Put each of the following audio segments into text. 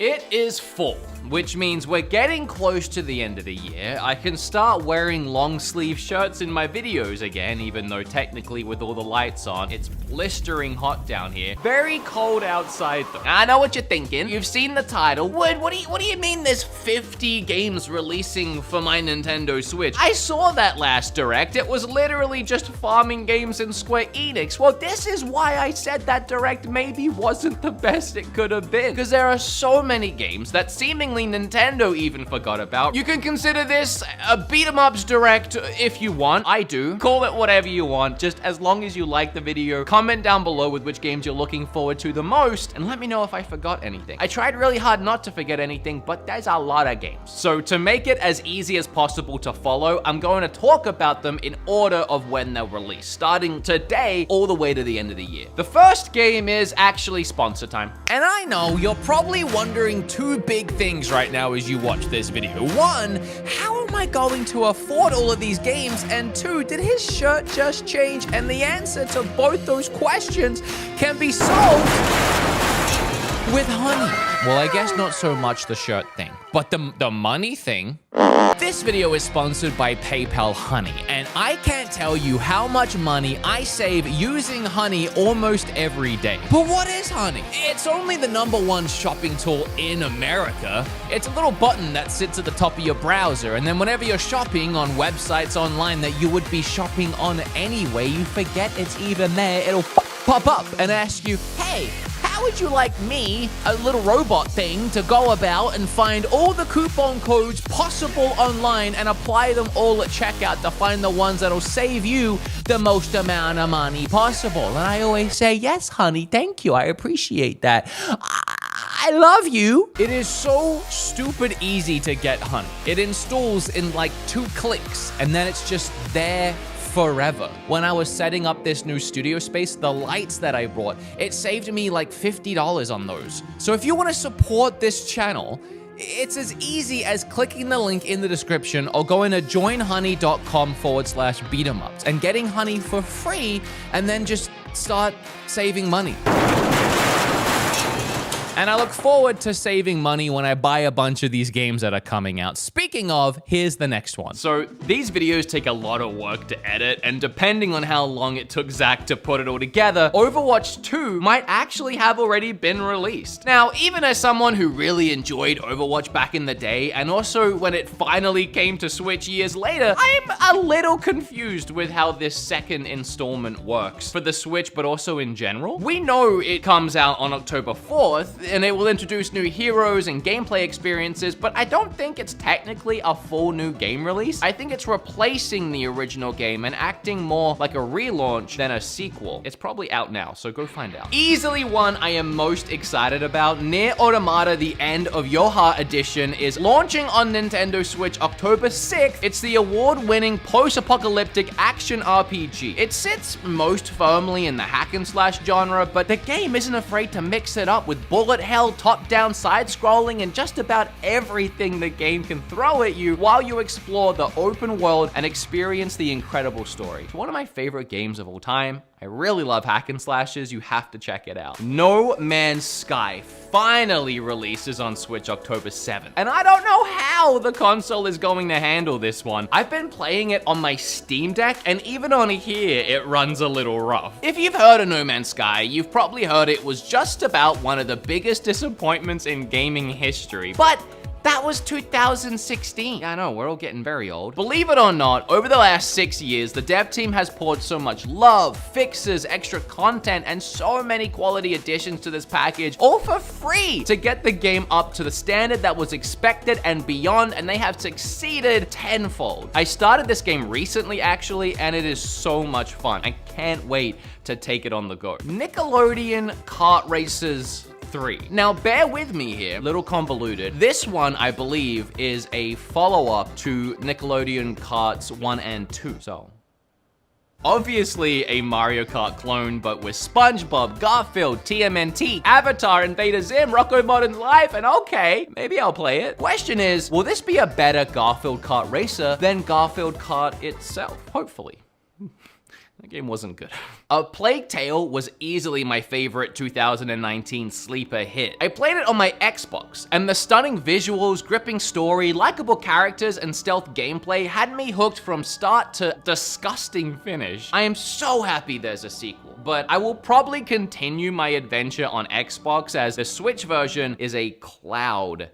It is fall, which means we're getting close to the end of the year. I can start wearing long sleeve shirts in my videos again, even though technically with all the lights on, it's blistering hot down here. Very cold outside though. I know what you're thinking. You've seen the title. Wood, what do you mean there's 50 games releasing for my Nintendo Switch? I saw that last Direct. It was literally just farming games in Square Enix. Well, this is why I said that Direct maybe wasn't the best it could have been. Because there are so many games that seemingly Nintendo even forgot about. You can consider this a beat-em-ups Direct if you want. I do. Call it whatever you want, just as long as you like the video. Comment down below with which games you're looking forward to the most, and let me know if I forgot anything. I tried really hard not to forget anything, but there's a lot of games. So to make it as easy as possible to follow, I'm going to talk about them in order of when they're released, starting today all the way to the end of the year. The first game is actually sponsor time. And I know you're probably wondering two big things right now as you watch this video. One, how am I going to afford all of these games? And two, did his shirt just change? And the answer to both those questions can be solved with honey. Well, I guess not so much the shirt thing, but the money thing. This video is sponsored by PayPal Honey, and I can't tell you how much money I save using Honey almost every day. But what is Honey? It's only the #1 shopping tool in America. It's a little button that sits at the top of your browser, and then whenever you're shopping on websites online that you would be shopping on anyway, you forget it's even there, it'll pop up and ask you, hey, how would you like me, a little robot thing, to go about and find all the coupon codes possible online and apply them all at checkout to find the ones that'll save you the most amount of money possible? And I always say, yes, honey, thank you. I appreciate that. I love you. It is so stupid easy to get Honey. It installs in like 2 clicks, and then it's just there forever. When I was setting up this new studio space, the lights that I brought, it saved me like $50 on those. So if you want to support this channel, it's as easy as clicking the link in the description or going to joinhoney.com/beatemups and getting Honey for free, and then just start saving money. And I look forward to saving money when I buy a bunch of these games that are coming out. Speaking of, here's the next one. So these videos take a lot of work to edit, and depending on how long it took Zach to put it all together, Overwatch 2 might actually have already been released. Now, even as someone who really enjoyed Overwatch back in the day, and also when it finally came to Switch years later, I'm a little confused with how this second installment works for the Switch, but also in general. We know it comes out on October 4th, and it will introduce new heroes and gameplay experiences, but I don't think it's technically a full new game release. I think it's replacing the original game and acting more like a relaunch than a sequel. It's probably out now, so go find out. Easily one I am most excited about, Nier Automata The End of Your Heart Edition is launching on Nintendo Switch October 6th. It's the award-winning post-apocalyptic action RPG. It sits most firmly in the hack and slash genre, but the game isn't afraid to mix it up with bullet hell, top-down side-scrolling, and just about everything the game can throw at you while you explore the open world and experience the incredible story. It's one of my favorite games of all time. I really love hack and slashes. You have to check it out. No Man's Sky finally releases on Switch October 7th. And I don't know how the console is going to handle this one. I've been playing it on my Steam Deck, and even on here, it runs a little rough. If you've heard of No Man's Sky, you've probably heard it was just about one of the biggest disappointments in gaming history. But that was 2016. I know, we're all getting very old. Believe it or not, over the last 6 years, the dev team has poured so much love, fixes, extra content, and so many quality additions to this package, all for free, to get the game up to the standard that was expected and beyond, and they have succeeded tenfold. I started this game recently, actually, and it is so much fun. I can't wait to take it on the go. Nickelodeon Kart Racers 3. Now, bear with me here, a little convoluted. This one, I believe, is a follow-up to Nickelodeon Karts 1 and 2. So, obviously a Mario Kart clone, but with SpongeBob, Garfield, TMNT, Avatar, Invader Zim, Rocco Modern's Life, and okay, maybe I'll play it. Question is, will this be a better Garfield Kart Racer than Garfield Kart itself? Hopefully. That game wasn't good. A Plague Tale was easily my favorite 2019 sleeper hit. I played it on my Xbox, and the stunning visuals, gripping story, likable characters, and stealth gameplay had me hooked from start to disgusting finish. I am so happy there's a sequel, but I will probably continue my adventure on Xbox as the Switch version is a cloud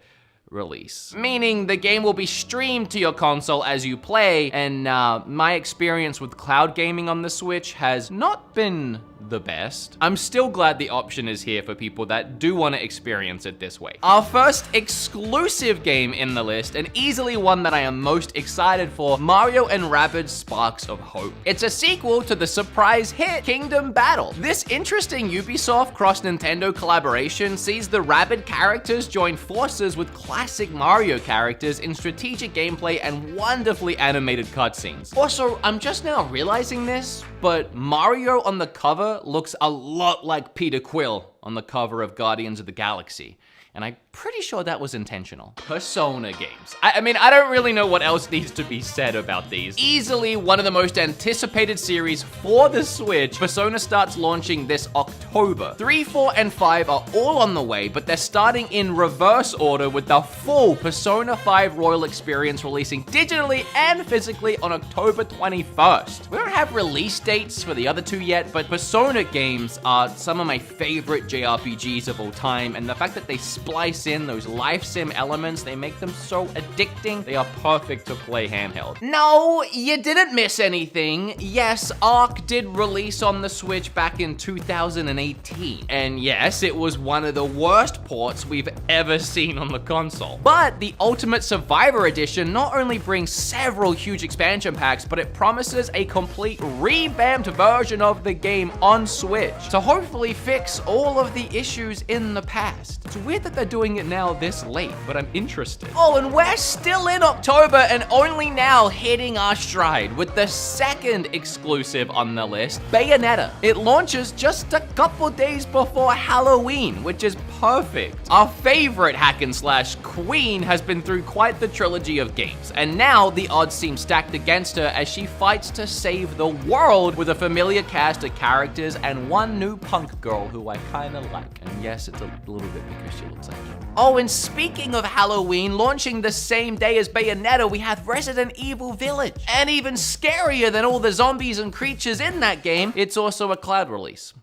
release, meaning the game will be streamed to your console as you play, and my experience with cloud gaming on the Switch has not been the best. I'm still glad the option is here for people that do want to experience it this way. Our first exclusive game in the list, and easily one that I am most excited for, Mario & Rabbids Sparks of Hope. It's a sequel to the surprise hit Kingdom Battle. This interesting Ubisoft cross-Nintendo collaboration sees the Rabbid characters join forces with classic Mario characters in strategic gameplay and wonderfully animated cutscenes. Also, I'm just now realizing this, but Mario on the cover looks a lot like Peter Quill on the cover of Guardians of the Galaxy. And I'm pretty sure that was intentional. Persona games. I mean, I don't really know what else needs to be said about these. Easily one of the most anticipated series for the Switch. Persona starts launching this October. 3, 4, and 5 are all on the way, but they're starting in reverse order with the full Persona 5 Royal experience releasing digitally and physically on October 21st. We don't have release dates for the other two yet, but Persona games are some of my favorite JRPGs of all time, and the fact that they splice in those life sim elements, they make them so addicting. They are perfect to play handheld. No, you didn't miss anything. Yes, Ark did release on the Switch back in 2018. And yes, it was one of the worst ports we've ever seen on the console. But the Ultimate Survivor Edition not only brings several huge expansion packs, but it promises a complete revamped version of the game on Switch to hopefully fix all of the issues in the past. It's weird that they're doing it now this late, but I'm interested. Oh, and we're still in October and only now hitting our stride with the second exclusive on the list, Bayonetta. It launches just a couple days before Halloween, which is perfect. Our favorite hack and slash queen has been through quite the trilogy of games, and now the odds seem stacked against her as she fights to save the world with a familiar cast of characters and one new punk girl who I kinda like. And yes, it's a little bit because she looks like you. Oh, and speaking of Halloween, launching the same day as Bayonetta, we have Resident Evil Village. And even scarier than all the zombies and creatures in that game, it's also a cloud release.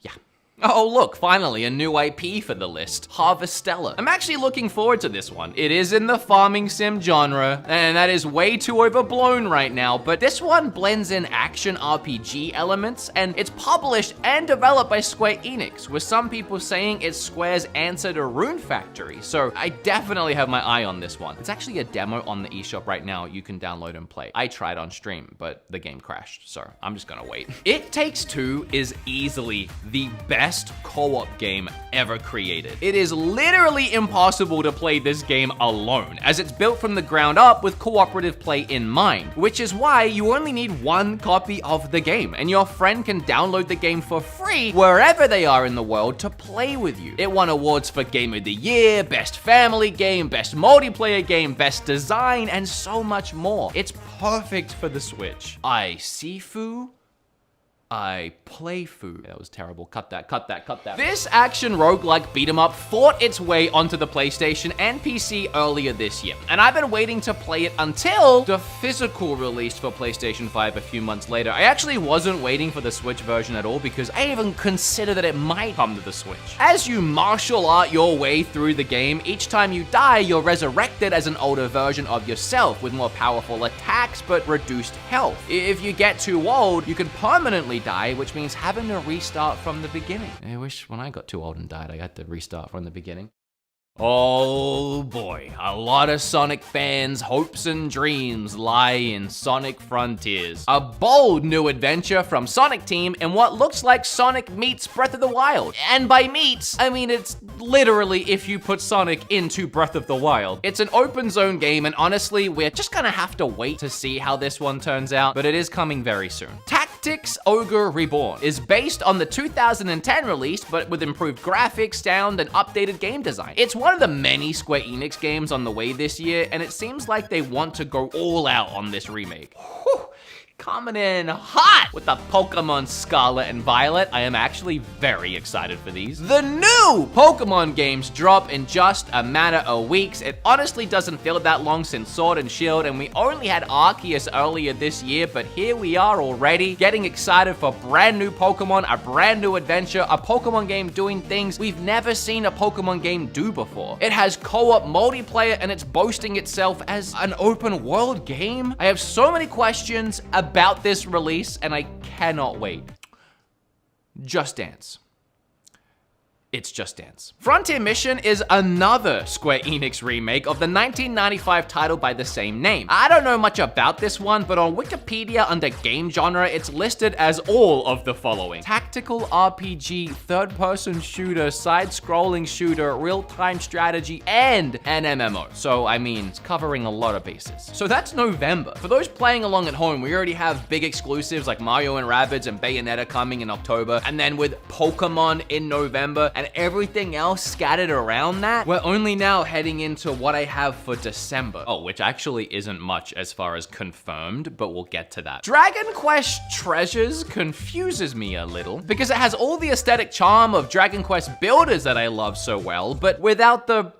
Yeah. Oh, look, finally, a new IP for the list, Harvestella. I'm actually looking forward to this one. It is in the farming sim genre, and that is way too overblown right now, but this one blends in action RPG elements, and it's published and developed by Square Enix, with some people saying it's Square's answer to Rune Factory, so I definitely have my eye on this one. It's actually a demo on the eShop right now you can download and play. I tried on stream, but the game crashed, so I'm just gonna wait. It Takes Two is easily the best co-op game ever created. It is literally impossible to play this game alone, as it's built from the ground up with cooperative play in mind, which is why you only need one copy of the game, and your friend can download the game for free wherever they are in the world to play with you. It won awards for Game of the Year, Best Family Game, Best Multiplayer Game, Best Design, and so much more. It's perfect for the Switch. I Sifu, I play food. That was terrible. Cut that, cut that, cut that. This action roguelike beat 'em up fought its way onto the PlayStation and PC earlier this year, and I've been waiting to play it until the physical release for PlayStation 5 a few months later. I actually wasn't waiting for the Switch version at all because I even considered that it might come to the Switch. As you martial art your way through the game, each time you die, you're resurrected as an older version of yourself with more powerful attacks but reduced health. If you get too old, you can permanently die, which means having to restart from the beginning. I wish when I got too old and died, I had to restart from the beginning. Oh boy, a lot of Sonic fans' hopes and dreams lie in Sonic Frontiers. A bold new adventure from Sonic Team in what looks like Sonic meets Breath of the Wild. And by meets, I mean it's literally if you put Sonic into Breath of the Wild. It's an open zone game, and honestly, we're just gonna have to wait to see how this one turns out, but it is coming very soon. Tactics Ogre Reborn is based on the 2010 release, but with improved graphics, sound, and updated game design. It's one of the many Square Enix games on the way this year, and it seems like they want to go all out on this remake. Whew. coming in hot with the Pokemon Scarlet and Violet. I am actually very excited for these. The new Pokemon games drop in just a matter of weeks. It honestly doesn't feel that long since Sword and Shield, and we only had Arceus earlier this year, but here we are already getting excited for brand new Pokemon, a brand new adventure, a Pokemon game doing things we've never seen a Pokemon game do before. It has co-op multiplayer, and it's boasting itself as an open world game. I have so many questions about this release, and I cannot wait. Just Dance. It's Just Dance. Frontier Mission is another Square Enix remake of the 1995 title by the same name. I don't know much about this one, but on Wikipedia under game genre, it's listed as all of the following: tactical RPG, third-person shooter, side-scrolling shooter, real-time strategy, and an MMO. So, I mean, it's covering a lot of bases. So that's November. For those playing along at home, we already have big exclusives like Mario and Rabbids and Bayonetta coming in October, and then with Pokemon in November, and everything else scattered around that, we're only now heading into what I have for December. Oh, which actually isn't much as far as confirmed, but we'll get to that. Dragon Quest Treasures confuses me a little because it has all the aesthetic charm of Dragon Quest builders that I love so well, but without the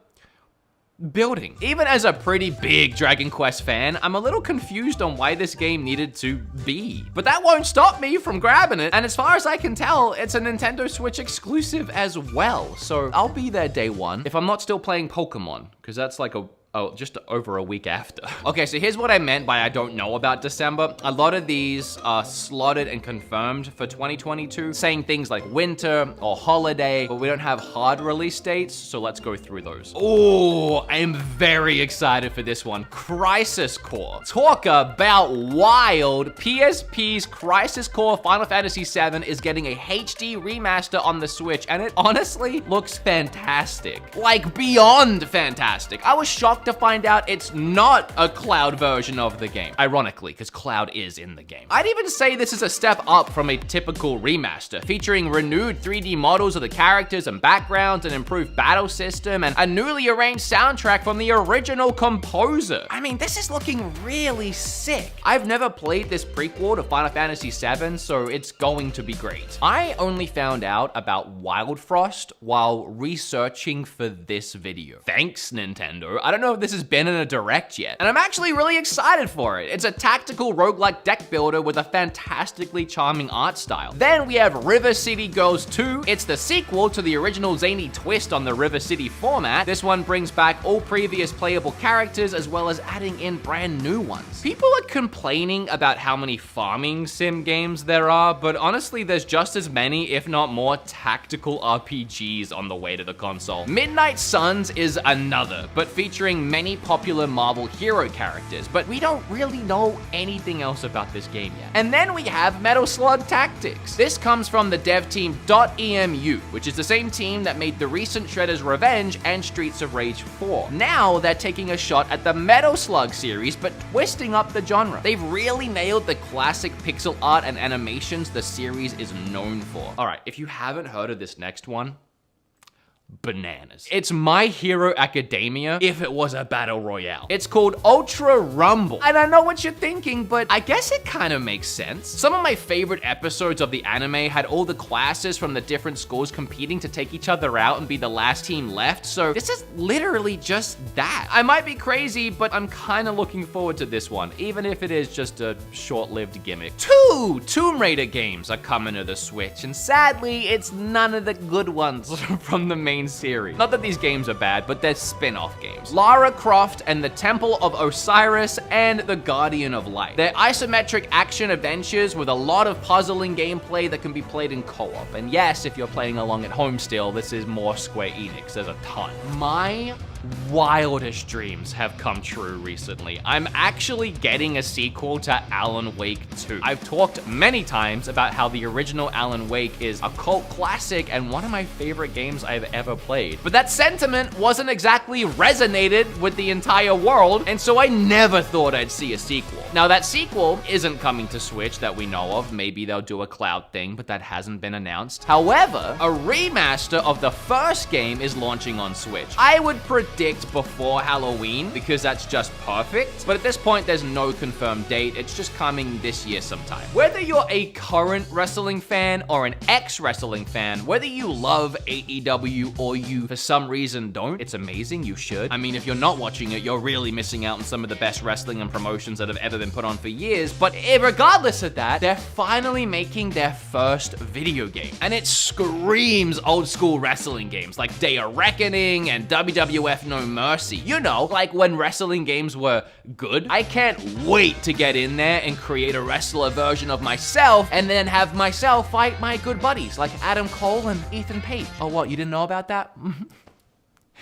building. Even as a pretty big Dragon Quest fan, I'm a little confused on why this game needed to be. But that won't stop me from grabbing it, and as far as I can tell, it's a Nintendo Switch exclusive as well, so I'll be there day one if I'm not still playing Pokemon, because that's like just over a week after. Okay, so here's what I meant by I don't know about December. A lot of these are slotted and confirmed for 2022, saying things like winter or holiday, but we don't have hard release dates, so let's go through those. Oh, I am very excited for this one. Crisis Core. Talk about wild. PSP's Crisis Core Final Fantasy VII is getting a HD remaster on the Switch, and it honestly looks fantastic. Like, beyond fantastic. I was shocked to find out it's not a Cloud version of the game. Ironically, because Cloud is in the game. I'd even say this is a step up from a typical remaster, featuring renewed 3D models of the characters and backgrounds, an improved battle system, and a newly arranged soundtrack from the original composer. I mean, this is looking really sick. I've never played this prequel to Final Fantasy VII, so it's going to be great. I only found out about Wild Frost while researching for this video. Thanks, Nintendo. I don't know if this has been in a direct yet, and I'm actually really excited for it. It's a tactical roguelike deck builder with a fantastically charming art style. Then we have River City Girls 2. It's the sequel to the original zany twist on the River City format. This one brings back all previous playable characters as well as adding in brand new ones. People are complaining about how many farming sim games there are, but honestly, there's just as many, if not more, tactical RPGs on the way to the console. Midnight Suns is another, but featuring many popular Marvel hero characters, but we don't really know anything else about this game yet. And then we have Metal Slug Tactics. This comes from the dev team .emu, which is the same team that made the recent Shredder's Revenge and Streets of Rage 4. Now they're taking a shot at the Metal Slug series, but twisting up the genre. They've really nailed the classic pixel art and animations the series is known for. All right, if you haven't heard of this next one, bananas. It's My Hero Academia if it was a battle royale. It's called Ultra Rumble. And I know what you're thinking, but I guess it kind of makes sense. Some of my favorite episodes of the anime had all the classes from the different schools competing to take each other out and be the last team left, so this is literally just that. I might be crazy, but I'm kind of looking forward to this one, even if it is just a short-lived gimmick. 2 Tomb Raider games are coming to the Switch, and sadly, it's none of the good ones from the main series. Not that these games are bad, but they're spin-off games. Lara Croft and the Temple of Osiris and the Guardian of Light. They're isometric action adventures with a lot of puzzling gameplay that can be played in co-op. And yes, if you're playing along at home still, this is more Square Enix. There's a ton. My wildest dreams have come true recently. I'm actually getting a sequel to Alan Wake 2. I've talked many times about how the original Alan Wake is a cult classic and one of my favorite games I've ever played. But that sentiment wasn't exactly resonated with the entire world, and so I never thought I'd see a sequel. Now that sequel isn't coming to Switch that we know of. Maybe they'll do a cloud thing, but that hasn't been announced. However, a remaster of the first game is launching on Switch. I would pretend predict before Halloween because that's just perfect. But at this point, there's no confirmed date. It's just coming this year sometime. Whether you're a current wrestling fan or an ex-wrestling fan, whether you love AEW or you for some reason don't, it's amazing, you should. I mean, if you're not watching it, you're really missing out on some of the best wrestling and promotions that have ever been put on for years. But regardless of that, they're finally making their first video game. And it screams old school wrestling games like Day of Reckoning and WWF No Mercy. You know, like when wrestling games were good. I can't wait to get in there and create a wrestler version of myself and then have myself fight my good buddies like Adam Cole and Ethan Page. Oh, what? You didn't know about that?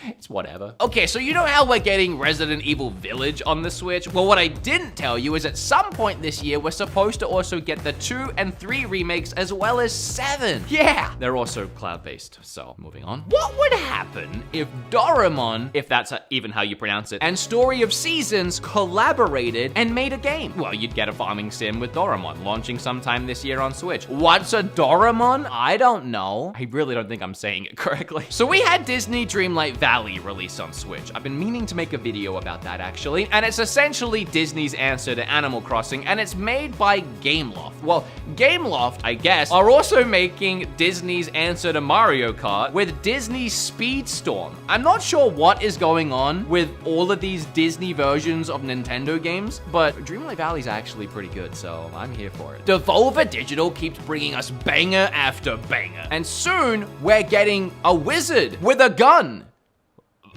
It's whatever. Okay, so you know how we're getting Resident Evil Village on the Switch? Well, what I didn't tell you is at some point this year, we're supposed to also get the 2 and 3 remakes as well as 7. Yeah, they're also cloud-based, so moving on. What would happen if Doraemon, if that's even how you pronounce it, and Story of Seasons collaborated and made a game? Well, you'd get a farming sim with Doraemon, launching sometime this year on Switch. What's a Doraemon? I don't know. I really don't think I'm saying it correctly. So we had Disney Dreamlight Valley released on Switch. I've been meaning to make a video about that actually, and it's essentially Disney's answer to Animal Crossing, and it's made by Gameloft. Well, Gameloft, I guess, are also making Disney's answer to Mario Kart with Disney Speedstorm. I'm not sure what is going on with all of these Disney versions of Nintendo games, but Dreamlight Valley's actually pretty good, so I'm here for it. Devolver Digital keeps bringing us banger after banger, and soon we're getting a wizard with a gun.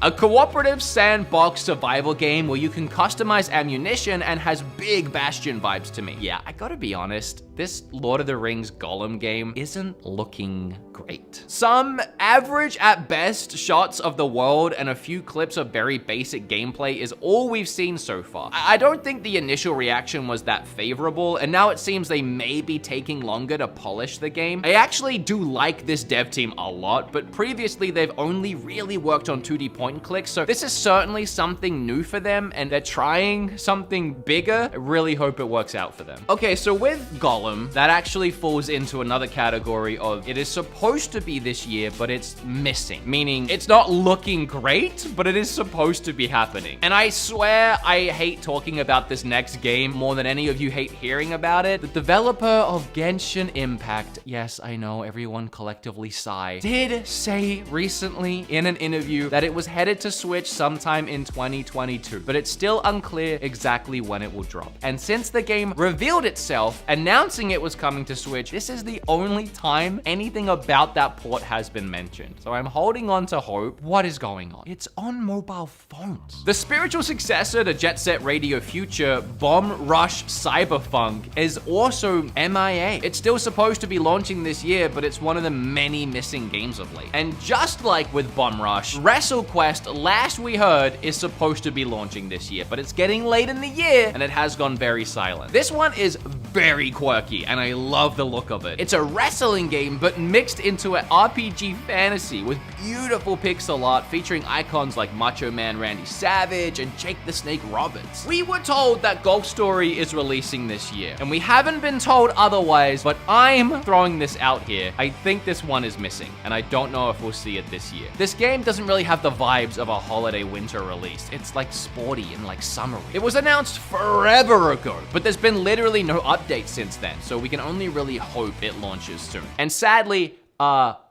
A cooperative sandbox survival game where you can customize ammunition and has big Bastion vibes to me. Yeah, I gotta be honest, this Lord of the Rings Gollum game isn't looking great. Some average at best shots of the world and a few clips of very basic gameplay is all we've seen so far. I don't think the initial reaction was that favorable, and now it seems they may be taking longer to polish the game. I actually do like this dev team a lot, but previously they've only really worked on 2D point and click, so this is certainly something new for them, and they're trying something bigger. I really hope it works out for them. Okay, so with Gollum, that actually falls into another category of it is supposed to be this year, but it's missing, meaning it's not looking great, but it is supposed to be happening. And I swear I hate talking about this next game more than any of you hate hearing about it. The developer of Genshin Impact, yes, I know, everyone collectively sigh, did say recently in an interview that it was headed to Switch sometime in 2022, but it's still unclear exactly when it will drop. And since the game revealed itself, announcing it was coming to Switch, this is the only time anything about that port has been mentioned. So I'm holding on to hope. What is going on? It's on mobile phones. The spiritual successor to Jet Set Radio Future, Bomb Rush Cyberpunk, is also MIA. It's still supposed to be launching this year, but it's one of the many missing games of late. And just like with Bomb Rush, WrestleQuest, last we heard, is supposed to be launching this year, but it's getting late in the year and it has gone very silent. This one is very quirky and I love the look of it. It's a wrestling game, but mixed into an RPG fantasy with beautiful pixel art featuring icons like Macho Man Randy Savage and Jake the Snake Roberts. We were told that Golf Story is releasing this year, and we haven't been told otherwise, but I'm throwing this out here. I think this one is missing, and I don't know if we'll see it this year. This game doesn't really have the vibes of a holiday winter release. It's like sporty and like summery. It was announced forever ago, but there's been literally no update since then, so we can only really hope it launches soon. And sadly,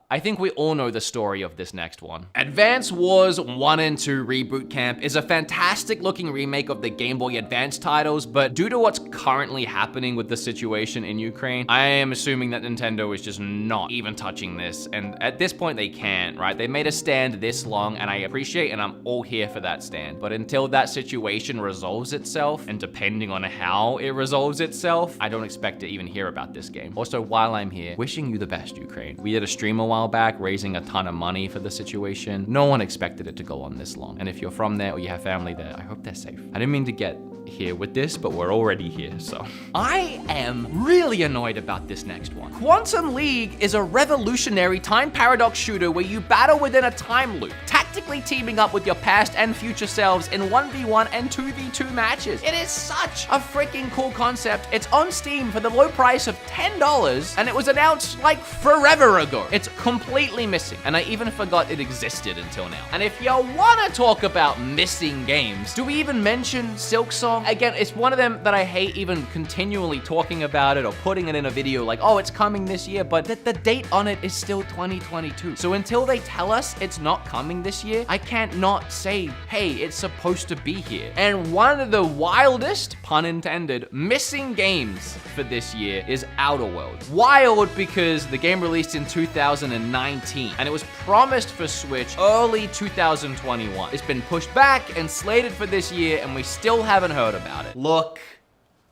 I think we all know the story of this next one. Advance Wars 1 and 2 Reboot Camp is a fantastic looking remake of the Game Boy Advance titles, but due to what's currently happening with the situation in Ukraine, I am assuming that Nintendo is just not even touching this, and at this point they can't, right? They made a stand this long, and I appreciate and I'm all here for that stand, but until that situation resolves itself, and depending on how it resolves itself, I don't expect to even hear about this game. Also, while I'm here, wishing you the best, Ukraine. We did a stream a while back raising a ton of money for the situation. No one expected it to go on this long. And if you're from there or you have family there, I hope they're safe. I didn't mean to get here with this, but we're already here, so. I am really annoyed about this next one. Quantum League is a revolutionary time paradox shooter where you battle within a time loop, tactically teaming up with your past and future selves in 1v1 and 2v2 matches. It is such a freaking cool concept. It's on Steam for the low price of $10, and it was announced like forever ago. It's completely missing, and I even forgot it existed until now. And if you wanna talk about missing games, do we even mention Silksong? Again, it's one of them that I hate even continually talking about it or putting it in a video like, oh, it's coming this year, but the date on it is still 2022. So until they tell us it's not coming this year, I can't not say, hey, it's supposed to be here. And one of the wildest, pun intended, missing games for this year is Outer Worlds. Wild because the game released in 2019 and it was promised for Switch early 2021. It's been pushed back and slated for this year and we still haven't heard about it. Look,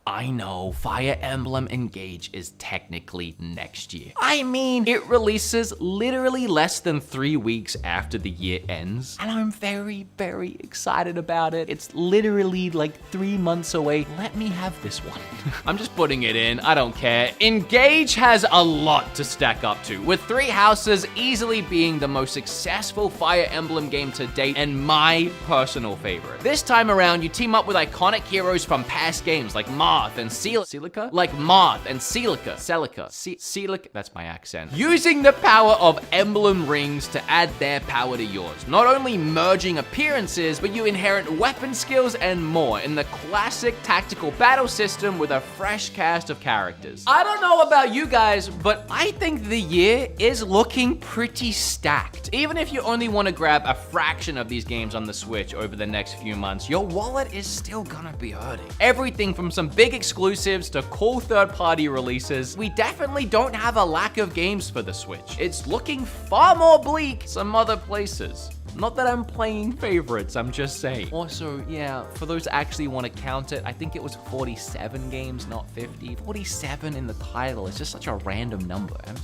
I know Fire Emblem Engage is technically next year. I mean, it releases literally less than 3 weeks after the year ends, and I'm very, very excited about it. It's literally like 3 months away. Let me have this one. I'm just putting it in, I don't care. Engage has a lot to stack up to, with Three Houses easily being the most successful Fire Emblem game to date and my personal favorite. This time around, you team up with iconic heroes from past games like Marth and Celica? Like Marth and Celica. That's my accent. Using the power of emblem rings to add their power to yours. Not only merging appearances, but you inherit weapon skills and more in the classic tactical battle system with a fresh cast of characters. I don't know about you guys, but I think the year is looking pretty stacked. Even if you only want to grab a fraction of these games on the Switch over the next few months, your wallet is still gonna be hurting. Everything from some big exclusives to cool third-party releases. We definitely don't have a lack of games for the Switch. It's looking far more bleak some other places. Not that I'm playing favorites, I'm just saying. Also, yeah, for those that actually want to count it, I think it was 47 games, not 50. 47 in the title, it's just such a random number. I'm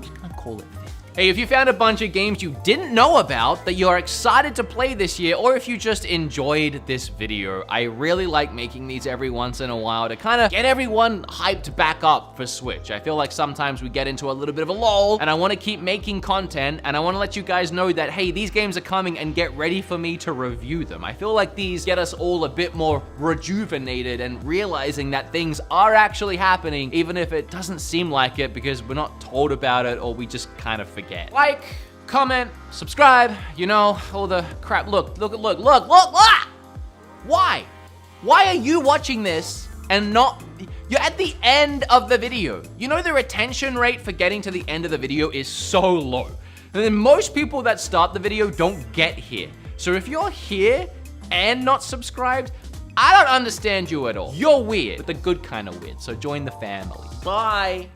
just gonna call it 50. Hey, if you found a bunch of games you didn't know about that you're excited to play this year, or if you just enjoyed this video, I really like making these every once in a while to kind of get everyone hyped back up for Switch. I feel like sometimes we get into a little bit of a lull, and I want to keep making content, and I want to let you guys know that, hey, these games are coming and get ready for me to review them. I feel like these get us all a bit more rejuvenated and realizing that things are actually happening, even if it doesn't seem like it because we're not told about it or we just kind of forget. Like, comment, subscribe, you know, all the crap. Look. Why? Why are you watching this and not, you're at the end of the video. You know the retention rate for getting to the end of the video is so low. And then most people that start the video don't get here. So if you're here and not subscribed, I don't understand you at all. You're weird, but the good kind of weird. So join the family. Bye.